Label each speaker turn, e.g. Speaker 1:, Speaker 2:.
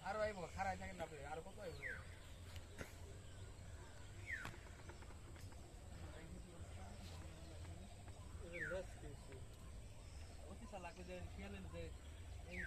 Speaker 1: আরো আইব খারাই থাকেন না আপনি আরো কত আইব অতি চালাক যে খেলেন যে এই